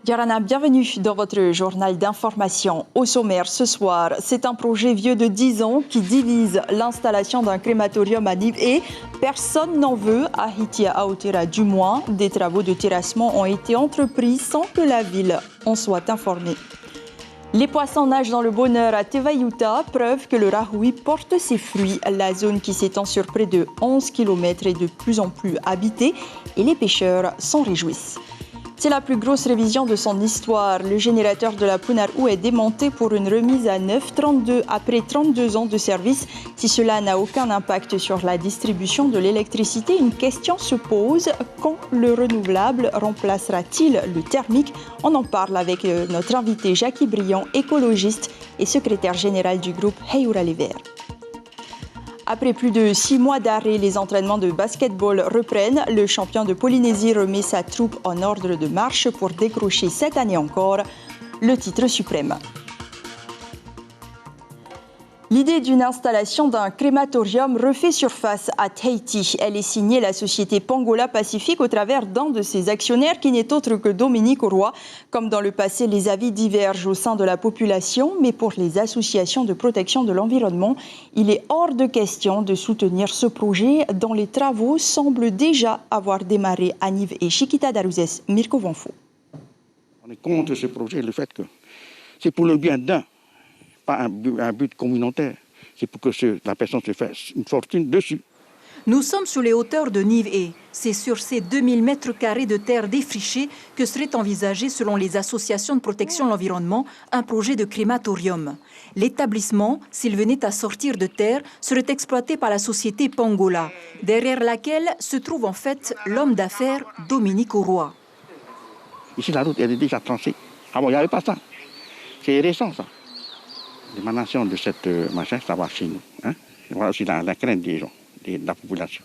Yorana, bienvenue dans votre journal d'information. Au sommaire ce soir, c'est un projet vieux de 10 ans qui divise l'installation d'un crématorium à Nive et personne n'en veut à Hitia Aotera. Du moins, des travaux de terrassement ont été entrepris sans que la ville en soit informée. Les poissons nagent dans le bonheur à Tevayuta, preuve que le rahoui porte ses fruits. La zone qui s'étend sur près de 11 km est de plus en plus habitée et les pêcheurs s'en réjouissent. C'est la plus grosse révision de son histoire. Le générateur de la Punarou est démonté pour une remise à 9,32 après 32 ans de service. Si cela n'a aucun impact sur la distribution de l'électricité, une question se pose. Quand le renouvelable remplacera-t-il le thermique? On en parle avec notre invité Jackie Briand, écologiste et secrétaire général du groupe Heyoura les Verts. Après plus de 6 mois d'arrêt, les entraînements de basketball reprennent. Le champion de Polynésie remet sa troupe en ordre de marche pour décrocher cette année encore le titre suprême. L'idée d'une installation d'un crématorium refait surface à Tahiti. Elle est signée la société Pangola Pacifique au travers d'un de ses actionnaires qui n'est autre que Dominique Roy. Comme dans le passé, les avis divergent au sein de la population, mais pour les associations de protection de l'environnement, il est hors de question de soutenir ce projet dont les travaux semblent déjà avoir démarré à Nive et Chiquita d'Arouzès. Mirko Vanfo. On est contre ce projet, le fait que c'est pour le bien d'un. Pas un but communautaire. C'est pour que la personne se fasse une fortune dessus. Nous sommes sur les hauteurs de Nive-et. C'est sur ces 2000 mètres carrés de terre défrichée que serait envisagé, selon les associations de protection de l'environnement, un projet de crématorium. L'établissement, s'il venait à sortir de terre, serait exploité par la société Pangola, derrière laquelle se trouve en fait l'homme d'affaires Dominique Roy. Ici, la route, elle est déjà tranchée. Ah bon, il n'y avait pas ça. C'est récent, ça. L'émanation de cette machin, ça va chez nous. Hein? Voilà aussi la crainte des gens, de la population.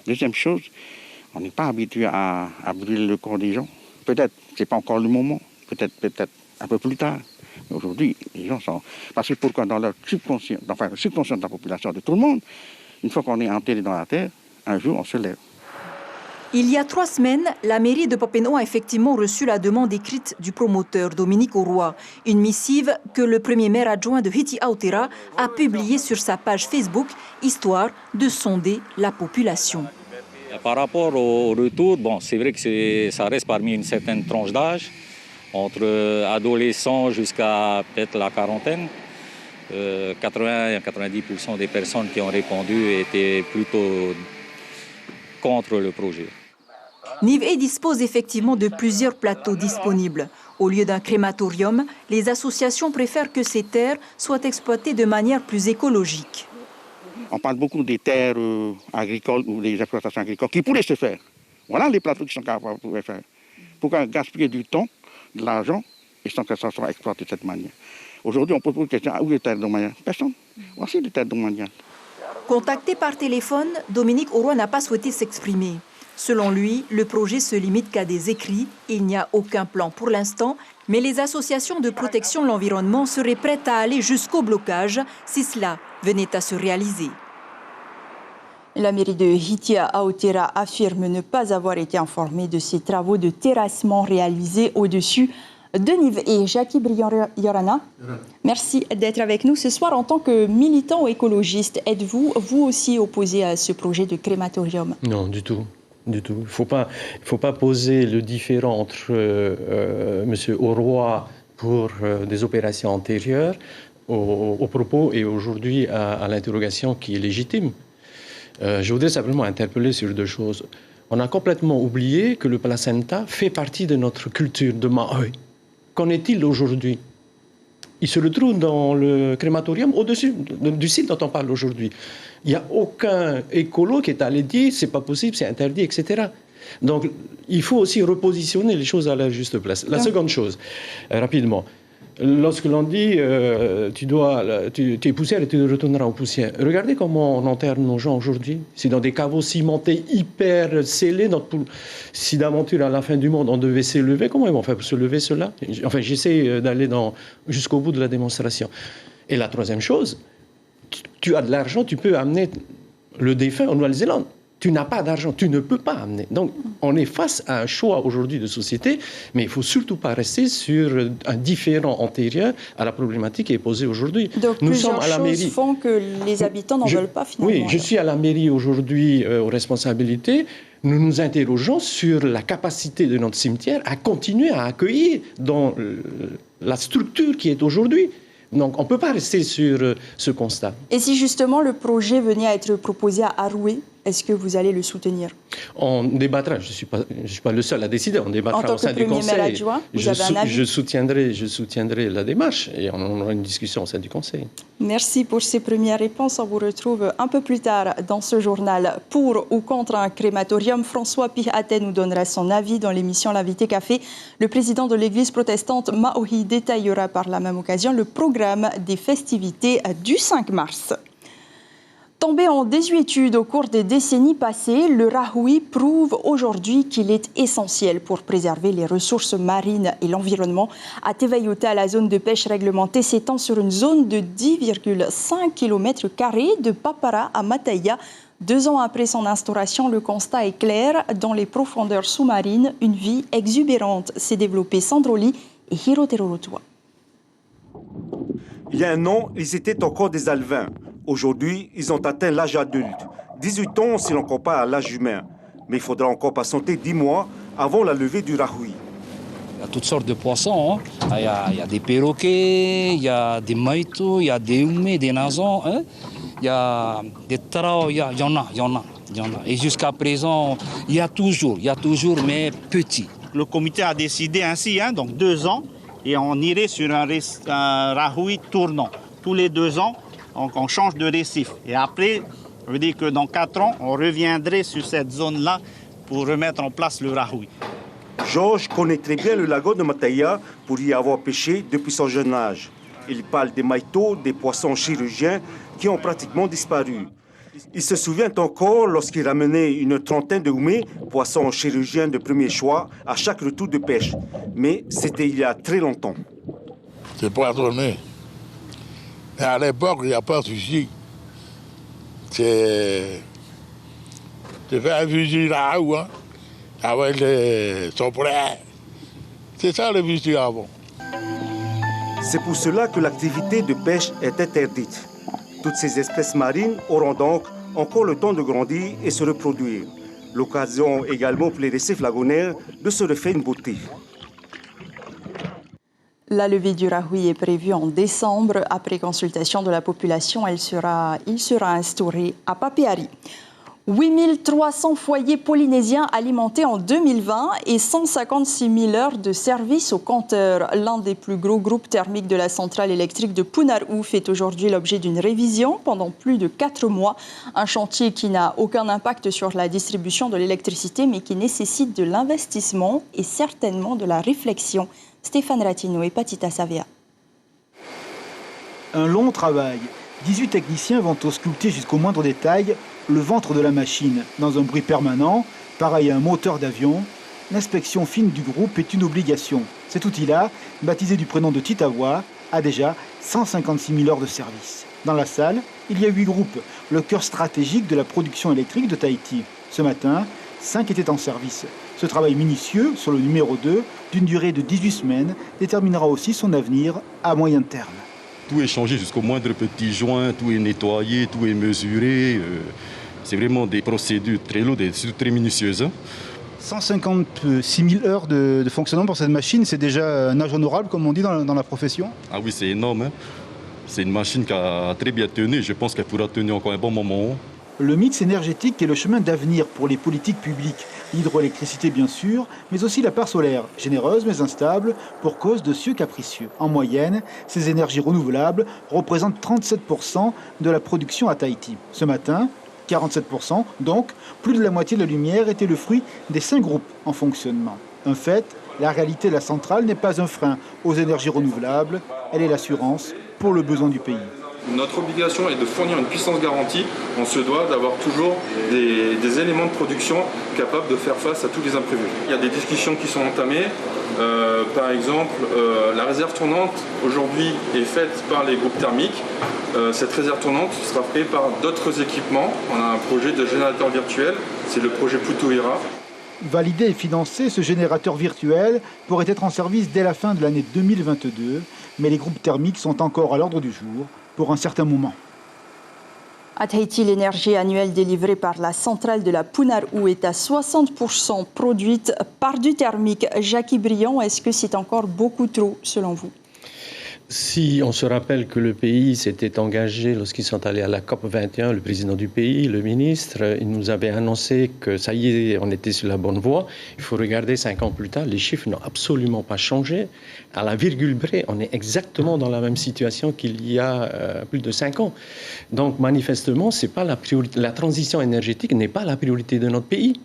Deuxième chose, on n'est pas habitué à brûler le corps des gens. Peut-être, ce n'est pas encore le moment, peut-être un peu plus tard. Mais aujourd'hui, les gens sont... Parce que pourquoi dans leur subconscient, enfin le subconscient de la population, de tout le monde, une fois qu'on est enterré dans la terre, un jour on se lève. Il y a 3 semaines, la mairie de Papeete a effectivement reçu la demande écrite du promoteur Dominique Roy. Une missive que le premier maire adjoint de Hitia Aotera a publiée sur sa page Facebook, histoire de sonder la population. Par rapport au retour, bon, c'est vrai que ça reste parmi une certaine tranche d'âge, entre adolescents jusqu'à peut-être la quarantaine. 80 à 90% des personnes qui ont répondu étaient plutôt contre le projet. Nive dispose effectivement de plusieurs plateaux disponibles. Au lieu d'un crématorium, les associations préfèrent que ces terres soient exploitées de manière plus écologique. On parle beaucoup des terres agricoles ou des exploitations agricoles qui pourraient se faire. Voilà les plateaux qui sont capables de faire. Pourquoi gaspiller du temps, de l'argent, et sans que ça soit exploité de cette manière? Aujourd'hui, on pose beaucoup de questions. Où est les terres domaniales? Personne. Voici les terres domaniales. Contacté par téléphone, Dominique Roy n'a pas souhaité s'exprimer. Selon lui, le projet se limite qu'à des écrits. Il n'y a aucun plan pour l'instant, mais les associations de protection de l'environnement seraient prêtes à aller jusqu'au blocage si cela venait à se réaliser. La mairie de Hitia Aotera affirme ne pas avoir été informée de ces travaux de terrassement réalisés au-dessus de Nive. Et Jackie Briand Yorana, merci d'être avec nous ce soir. En tant que militant écologiste, êtes-vous vous aussi opposé à ce projet de crématorium? Non, du tout. Du tout. Il faut pas poser le différend entre M. Roy pour des opérations antérieures aux propos et aujourd'hui à l'interrogation qui est légitime. Je voudrais simplement interpeller sur 2 choses. On a complètement oublié que le placenta fait partie de notre culture de Maui. Qu'en est-il aujourd'hui? Il se retrouve dans le crématorium au-dessus du site dont on parle aujourd'hui. Il n'y a aucun écolo qui est allé dire c'est pas possible, c'est interdit, etc. Donc, il faut aussi repositionner les choses à leur juste place. La seconde chose, rapidement, lorsque l'on dit tu es poussière et tu retourneras en poussière, regardez comment on enterre nos gens aujourd'hui. C'est dans des caveaux cimentés hyper scellés. Si d'aventure à la fin du monde on devait s'élever, comment ils vont faire pour se lever cela? Enfin, j'essaie d'aller jusqu'au bout de la démonstration. Et la troisième chose, tu as de l'argent, tu peux amener le défunt en Nouvelle-Zélande. tu n'as pas d'argent, tu ne peux pas amener. Donc, on est face à un choix aujourd'hui de société, mais il ne faut surtout pas rester sur un différent antérieur à la problématique qui est posée aujourd'hui. Donc, nous plusieurs sommes à la choses mairie. Font que les habitants n'en veulent pas finalement. Oui, je suis à la mairie aujourd'hui aux responsabilités. Nous nous interrogeons sur la capacité de notre cimetière à continuer à accueillir dans la structure qui est aujourd'hui. Donc, on ne peut pas rester sur ce constat. Et si justement le projet venait à être proposé à Arouet, est-ce que vous allez le soutenir? On débattra. Je ne suis pas le seul à décider. On débattra au sein du Conseil. En tant que premier maire adjoint, vous avez un avis? Je soutiendrai la démarche et on aura une discussion au sein du Conseil. Merci pour ces premières réponses. On vous retrouve un peu plus tard dans ce journal. Pour ou contre un crématorium, François Pihatet nous donnera son avis dans l'émission L'Invité Café. Le président de l'église protestante Maohi détaillera par la même occasion le programme des festivités du 5 mars. Tombé en désuétude au cours des décennies passées, le Rahoui prouve aujourd'hui qu'il est essentiel pour préserver les ressources marines et l'environnement. À Tevaïota, la zone de pêche réglementée s'étend sur une zone de 10,5 km² de Papara à Mataya. 2 ans après son instauration, le constat est clair. Dans les profondeurs sous-marines, une vie exubérante s'est développée. Sandroli et Hiroterorotua. Il y a un an, ils étaient encore des alevins. Aujourd'hui, ils ont atteint l'âge adulte. 18 ans si l'on compare à l'âge humain. Mais il faudra encore patienter 10 mois avant la levée du Rahoui. Il y a toutes sortes de poissons. Hein. Il y a des perroquets, il y a des maïtos, il y a des houmets, des nasons. Hein. Il y a des trao, il y en a. Et jusqu'à présent, il y a toujours, mais petits. Le comité a décidé ainsi, donc 2 ans, et on irait sur un Rahoui tournant. Tous les 2 ans, on change de récif. Et après, ça veut dire que dans 4 ans, on reviendrait sur cette zone-là pour remettre en place le Rahoui. Georges connaît très bien le lagon de Mataya pour y avoir pêché depuis son jeune âge. Il parle des maïtos, des poissons chirurgiens qui ont pratiquement disparu. Il se souvient encore lorsqu'il ramenait une trentaine de houmets, poissons chirurgiens de premier choix, à chaque retour de pêche. Mais c'était il y a très longtemps. C'est poissonné. Mais à l'époque, il n'y a pas de souci. C'est faire un fusil là-haut, hein, avec son frère. C'est ça le fusil avant. C'est pour cela que l'activité de pêche est interdite. Toutes ces espèces marines auront donc encore le temps de grandir et se reproduire. L'occasion également pour les récifs lagonaires de se refaire une beauté. La levée du Rahoui est prévue en décembre. Après consultation de la population, il sera instauré à Papeari. 8300 foyers polynésiens alimentés en 2020 et 156 000 heures de service au compteur. L'un des plus gros groupes thermiques de la centrale électrique de Punarou fait aujourd'hui l'objet d'une révision pendant plus de 4 mois. Un chantier qui n'a aucun impact sur la distribution de l'électricité, mais qui nécessite de l'investissement et certainement de la réflexion. Stéphane Ratino et Patita Savea. Un long travail. 18 techniciens vont ausculter jusqu'au moindre détail le ventre de la machine. Dans un bruit permanent, pareil à un moteur d'avion, l'inspection fine du groupe est une obligation. Cet outil-là, baptisé du prénom de Titawa, a déjà 156 000 heures de service. Dans la salle, il y a 8 groupes, le cœur stratégique de la production électrique de Tahiti. Ce matin, 5 étaient en service. Ce travail minutieux, sur le numéro 2, d'une durée de 18 semaines, déterminera aussi son avenir à moyen terme. Tout est changé jusqu'au moindre petit joint, tout est nettoyé, tout est mesuré. C'est vraiment des procédures très lourdes et très minutieuses. 156 000 heures de fonctionnement pour cette machine, c'est déjà un âge honorable, comme on dit dans la profession. Ah oui, c'est énorme. C'est une machine qui a très bien tenu. Je pense qu'elle pourra tenir encore un bon moment. Le mix énergétique est le chemin d'avenir pour les politiques publiques. L'hydroélectricité, bien sûr, mais aussi la part solaire, généreuse mais instable, pour cause de cieux capricieux. En moyenne, ces énergies renouvelables représentent 37% de la production à Tahiti. Ce matin, 47%, donc plus de la moitié de la lumière était le fruit des 5 groupes en fonctionnement. Un fait, la réalité de la centrale n'est pas un frein aux énergies renouvelables, elle est l'assurance pour le besoin du pays. Notre obligation est de fournir une puissance garantie. On se doit d'avoir toujours des éléments de production capables de faire face à tous les imprévus. Il y a des discussions qui sont entamées. Par exemple, la réserve tournante aujourd'hui est faite par les groupes thermiques. Cette réserve tournante sera faite par d'autres équipements. On a un projet de générateur virtuel, c'est le projet Pluto-IRA. Validé et financé, ce générateur virtuel pourrait être en service dès la fin de l'année 2022, mais les groupes thermiques sont encore à l'ordre du jour pour un certain moment. À Tahiti, l'énergie annuelle délivrée par la centrale de la Punarou est à 60% produite par du thermique. Jackie Briand, est-ce que c'est encore beaucoup trop selon vous ? Si on se rappelle que le pays s'était engagé lorsqu'ils sont allés à la COP 21, le président du pays, le ministre, il nous avait annoncé que ça y est, on était sur la bonne voie. Il faut regarder 5 ans plus tard, les chiffres n'ont absolument pas changé. À la virgule près, on est exactement dans la même situation qu'il y a plus de 5 ans. Donc manifestement, c'est pas la priorité. La transition énergétique n'est pas la priorité de notre pays.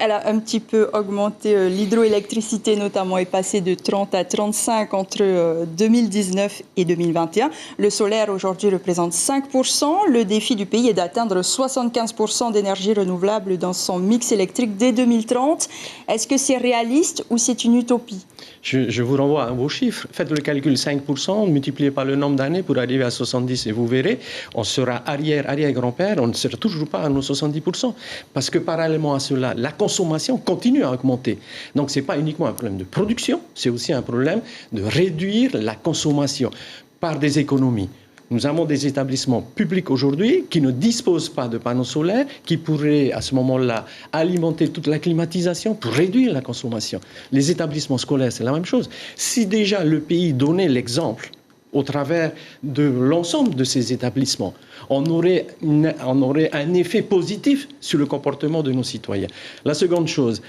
Elle a un petit peu augmenté. L'hydroélectricité, notamment, est passée de 30 à 35 entre 2019 et 2021. Le solaire, aujourd'hui, représente 5%. Le défi du pays est d'atteindre 75% d'énergie renouvelable dans son mix électrique dès 2030. Est-ce que c'est réaliste ou c'est une utopie ? Je vous renvoie à vos chiffres. Faites le calcul 5%, multiplié par le nombre d'années pour arriver à 70 et vous verrez, on sera arrière-grand-père, on ne sera toujours pas à nos 70%. Parce que parallèlement à cela, la consommation continue à augmenter. Donc ce n'est pas uniquement un problème de production, c'est aussi un problème de réduire la consommation par des économies. Nous avons des établissements publics aujourd'hui qui ne disposent pas de panneaux solaires, qui pourraient à ce moment-là alimenter toute la climatisation pour réduire la consommation. Les établissements scolaires, c'est la même chose. Si déjà le pays donnait l'exemple au travers de l'ensemble de ces établissements, on aurait un effet positif sur le comportement de nos citoyens. La seconde chose,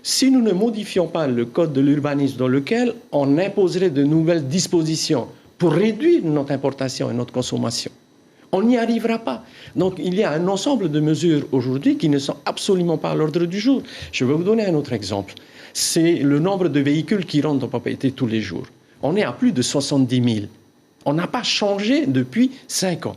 si nous ne modifions pas le code de l'urbanisme dans lequel on imposerait de nouvelles dispositions pour réduire notre importation et notre consommation, on n'y arrivera pas. Donc il y a un ensemble de mesures aujourd'hui qui ne sont absolument pas à l'ordre du jour. Je vais vous donner un autre exemple. C'est le nombre de véhicules qui rentrent en propriété tous les jours. On est à plus de 70 000. On n'a pas changé depuis 5 ans.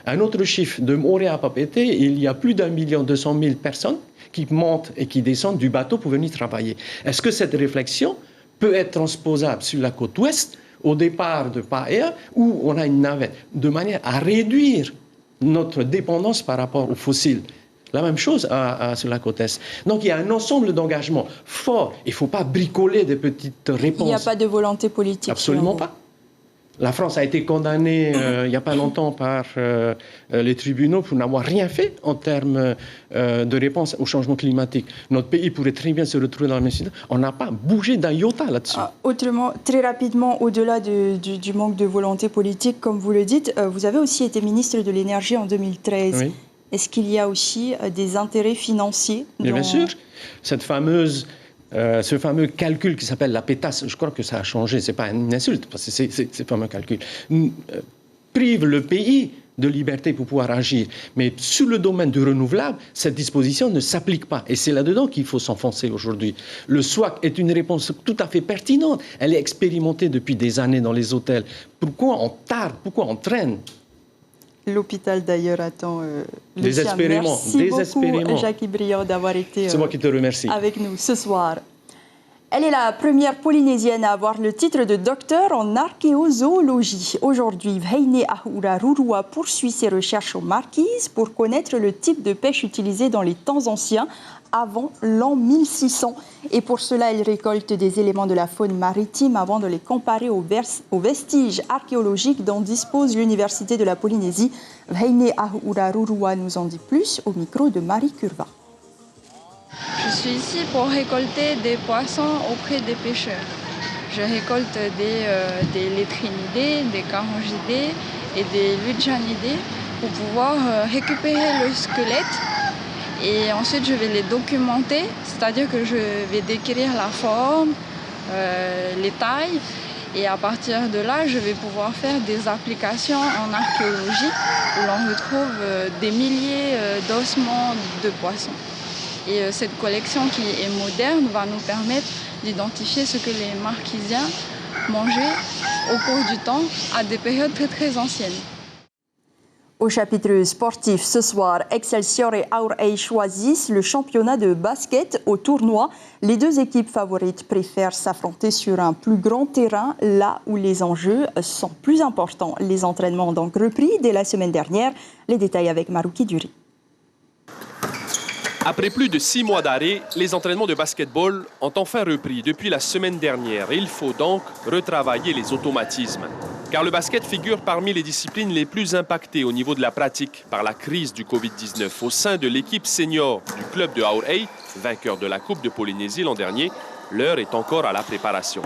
Un autre chiffre, de Morée à Papeete, il y a plus d'1 200 000 personnes qui montent et qui descendent du bateau pour venir travailler. Est-ce que cette réflexion peut être transposable sur la côte ouest, au départ de Paea, où on a une navette, de manière à réduire notre dépendance par rapport aux fossiles? La même chose sur la côte est. Donc il y a un ensemble d'engagements forts. Il ne faut pas bricoler des petites réponses. Il n'y a pas de volonté politique. Absolument pas. La France a été condamnée il n'y a pas longtemps par les tribunaux pour n'avoir rien fait en termes de réponse au changement climatique. Notre pays pourrait très bien se retrouver dans la même situation. On n'a pas bougé d'un iota là-dessus. Autrement, très rapidement, au-delà du manque de volonté politique, comme vous le dites, vous avez aussi été ministre de l'Énergie en 2013. Oui. Est-ce qu'il y a aussi des intérêts financiers Bien sûr. Ce fameux calcul qui s'appelle la pétasse, je crois que ça a changé, ce n'est pas une insulte, parce que c'est fameux calcul, prive le pays de liberté pour pouvoir agir. Mais sur le domaine du renouvelable, cette disposition ne s'applique pas. Et c'est là-dedans qu'il faut s'enfoncer aujourd'hui. Le SWAC est une réponse tout à fait pertinente. Elle est expérimentée depuis des années dans les hôtels. Pourquoi on tarde? Pourquoi on traîne? L'hôpital d'ailleurs attend désespérément. Merci beaucoup, Jackie Briand, d'avoir été C'est moi qui te remercie. Avec nous ce soir. Elle est la première Polynésienne à avoir le titre de docteur en archéozoologie. Aujourd'hui, Vheine Ahura Rurua poursuit ses recherches aux Marquises pour connaître le type de pêche utilisé dans les temps anciens, avant l'an 1600. Et pour cela, elle récolte des éléments de la faune maritime avant de les comparer aux vestiges archéologiques dont dispose l'Université de la Polynésie. Vheine Ahura Rurua nous en dit plus au micro de Marie Curva. Je suis ici pour récolter des poissons auprès des pêcheurs. Je récolte des létrinidés, des carongidés et des lujanidés pour pouvoir récupérer le squelette. Et ensuite, je vais les documenter, c'est-à-dire que je vais décrire la forme, les tailles. Et à partir de là, je vais pouvoir faire des applications en archéologie où l'on retrouve des milliers d'ossements de poissons. Et cette collection qui est moderne va nous permettre d'identifier ce que les Marquisiens mangeaient au cours du temps à des périodes très très anciennes. Au chapitre sportif, ce soir, Excelsior et Aurey choisissent le championnat de basket au tournoi. Les deux équipes favorites préfèrent s'affronter sur un plus grand terrain, là où les enjeux sont plus importants. Les entraînements ont donc repris dès la semaine dernière. Les détails avec Marouki Duri. Après plus de 6 mois d'arrêt, les entraînements de basketball ont enfin repris depuis la semaine dernière. Il faut donc retravailler les automatismes. Car le basket figure parmi les disciplines les plus impactées au niveau de la pratique par la crise du Covid-19. Au sein de l'équipe senior du club de Aurey, vainqueur de la Coupe de Polynésie l'an dernier, l'heure est encore à la préparation.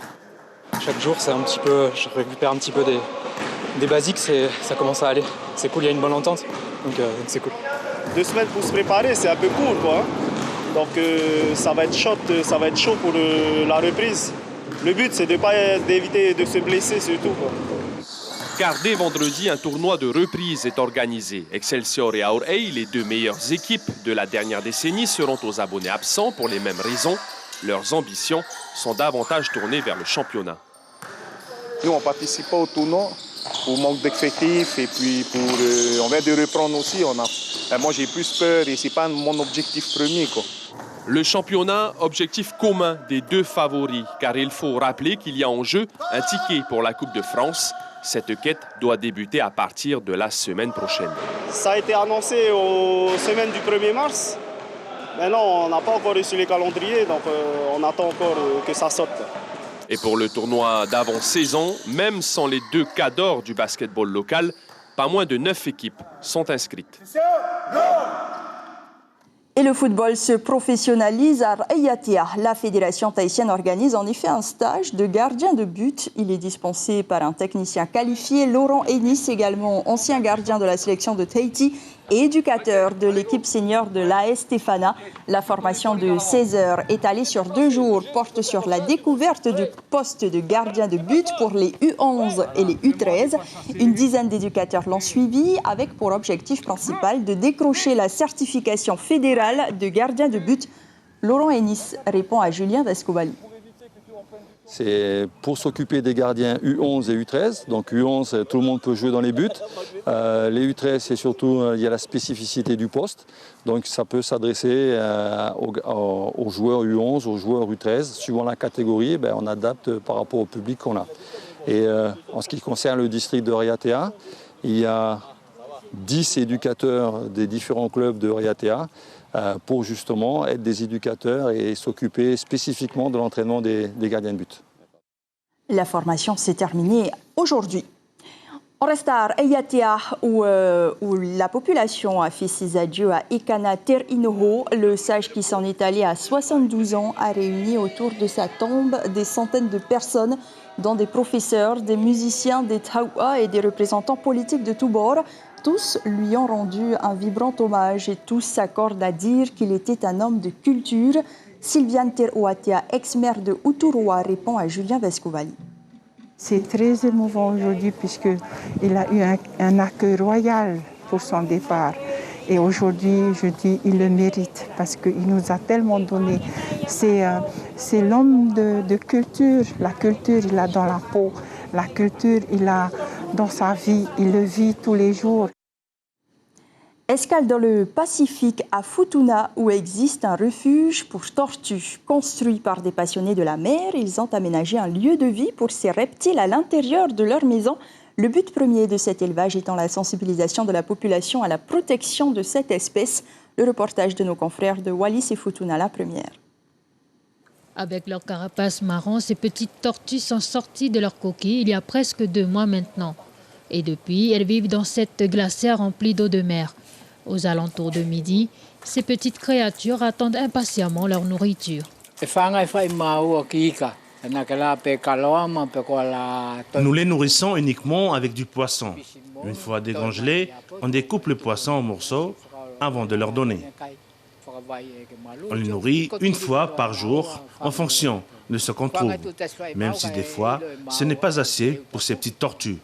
Chaque jour, je récupère un petit peu des basiques, ça commence à aller. C'est cool, il y a une bonne entente, donc c'est cool. 2 semaines pour se préparer, c'est un peu court, quoi. Donc ça va être chaud pour la reprise. Le but, c'est d'éviter de se blesser surtout, quoi. Car dès vendredi, un tournoi de reprise est organisé. Excelsior et Aurey, les deux meilleures équipes de la dernière décennie, seront aux abonnés absents pour les mêmes raisons. Leurs ambitions sont davantage tournées vers le championnat. Nous, on ne participe pas au tournoi pour manque d'effectifs et puis on vient de reprendre aussi. Moi, j'ai plus peur et ce n'est pas mon objectif premier, quoi. Le championnat, objectif commun des deux favoris, car il faut rappeler qu'il y a en jeu un ticket pour la Coupe de France. Cette quête doit débuter à partir de la semaine prochaine. Ça a été annoncé aux semaines du 1er mars. Maintenant, on n'a pas encore reçu les calendriers, donc on attend encore que ça sorte. Et pour le tournoi d'avant-saison, même sans les 2 cadors du basketball local, pas moins de 9 équipes sont inscrites. Et le football se professionnalise à Ayatea. La fédération tahitienne organise en effet un stage de gardien de but. Il est dispensé par un technicien qualifié, Laurent Ennis, également ancien gardien de la sélection de Tahiti et éducateur de l'équipe senior de l'AS Stéphana. La formation de 16 heures étalée sur 2 jours porte sur la découverte du poste de gardien de but pour les U11 et les U13. Une dizaine d'éducateurs l'ont suivi avec pour objectif principal de décrocher la certification fédérale de gardien de but. Laurent Ennis répond à Julien Vescovali. C'est pour s'occuper des gardiens U11 et U13. Donc U11, tout le monde peut jouer dans les buts. Les U13, c'est surtout, il y a la spécificité du poste. Donc ça peut s'adresser aux joueurs U11, aux joueurs U13. Suivant la catégorie, on adapte par rapport au public qu'on a. Et en ce qui concerne le district de Raiatea, il y a 10 éducateurs des différents clubs de Raiatea pour justement être des éducateurs et s'occuper spécifiquement de l'entraînement des gardiens de but. La formation s'est terminée aujourd'hui. On reste à Ayatea où la population a fait ses adieux à Ikana Terinoho. Le sage qui s'en est allé à 72 ans a réuni autour de sa tombe des centaines de personnes, dont des professeurs, des musiciens, des taoua et des représentants politiques de tous bords. Tous lui ont rendu un vibrant hommage et tous s'accordent à dire qu'il était un homme de culture. Sylviane Teroatea, ex-maire de Uturoa, répond à Julien Vescovali. C'est très émouvant aujourd'hui puisqu'il a eu un accueil royal pour son départ. Et aujourd'hui, je dis, il le mérite parce qu'il nous a tellement donné. C'est l'homme de culture. La culture, il a dans la peau. La culture, il a dans sa vie. Il le vit tous les jours. Escale dans le Pacifique à Futuna où existe un refuge pour tortues. Construit par des passionnés de la mer, ils ont aménagé un lieu de vie pour ces reptiles à l'intérieur de leur maison. Le but premier de cet élevage étant la sensibilisation de la population à la protection de cette espèce. Le reportage de nos confrères de Wallis et Futuna, la première. Avec leur carapace marron, ces petites tortues sont sorties de leur coquille il y a presque 2 mois maintenant. Et depuis, elles vivent dans cette glacière remplie d'eau de mer. Aux alentours de midi, ces petites créatures attendent impatiemment leur nourriture. Nous les nourrissons uniquement avec du poisson. Une fois décongelés, on découpe le poisson en morceaux avant de leur donner. On les nourrit 1 fois par jour en fonction de ce qu'on trouve, même si des fois, ce n'est pas assez pour ces petites tortues.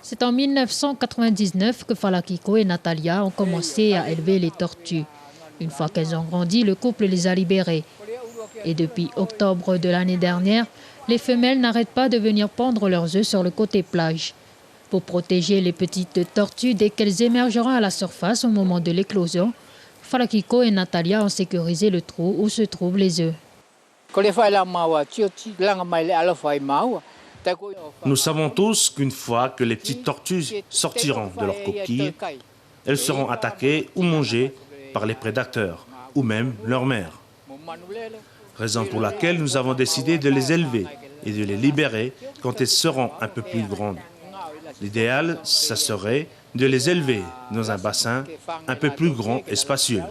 C'est en 1999 que Falakiko et Natalia ont commencé à élever les tortues. Une fois qu'elles ont grandi, le couple les a libérées. Et depuis octobre de l'année dernière, les femelles n'arrêtent pas de venir pondre leurs œufs sur le côté plage. Pour protéger les petites tortues dès qu'elles émergeront à la surface au moment de l'éclosion, Falakiko et Natalia ont sécurisé le trou où se trouvent les œufs. Nous savons tous qu'une fois que les petites tortues sortiront de leur coquille, elles seront attaquées ou mangées par les prédateurs ou même leur mère. Raison pour laquelle nous avons décidé de les élever et de les libérer quand elles seront un peu plus grandes. L'idéal, ça serait de les élever dans un bassin un peu plus grand et spacieux.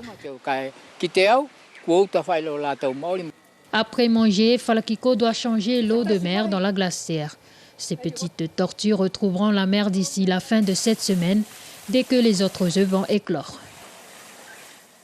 Après manger, Falakiko doit changer l'eau de mer dans la glacière. Ces petites tortues retrouveront la mer d'ici la fin de cette semaine, dès que les autres œufs vont éclore.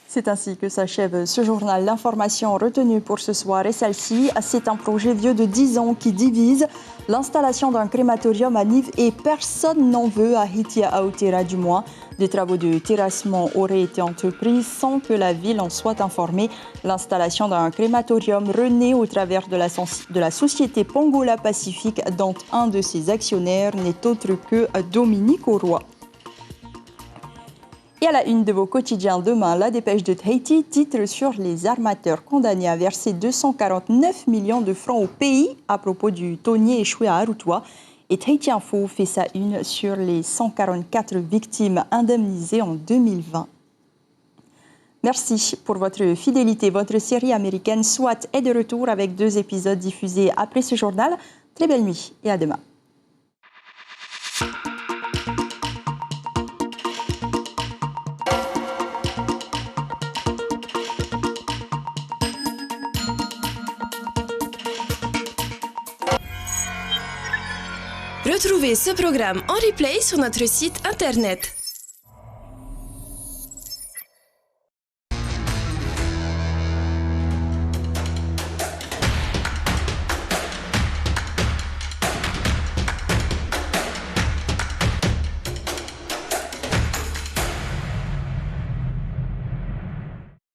C'est ainsi que s'achève ce journal. L'information retenue pour ce soir est celle-ci. C'est un projet vieux de 10 ans qui divise l'installation d'un crématorium à Nives et personne n'en veut à Hitia Aotearoa du moins. Des travaux de terrassement auraient été entrepris sans que la ville en soit informée. L'installation d'un crématorium renaît au travers de la société Pongola Pacifique dont un de ses actionnaires n'est autre que Dominique Auroy. Et à la une de vos quotidiens demain, la dépêche de Tahiti titre sur les armateurs condamnés à verser 249 millions de francs au pays à propos du tonnier échoué à Arutua. Et Tahiti Info fait sa une sur les 144 victimes indemnisées en 2020. Merci pour votre fidélité. Votre série américaine SWAT est de retour avec 2 épisodes diffusés après ce journal. Très belle nuit et à demain. Retrouvez ce programme en replay sur notre site internet.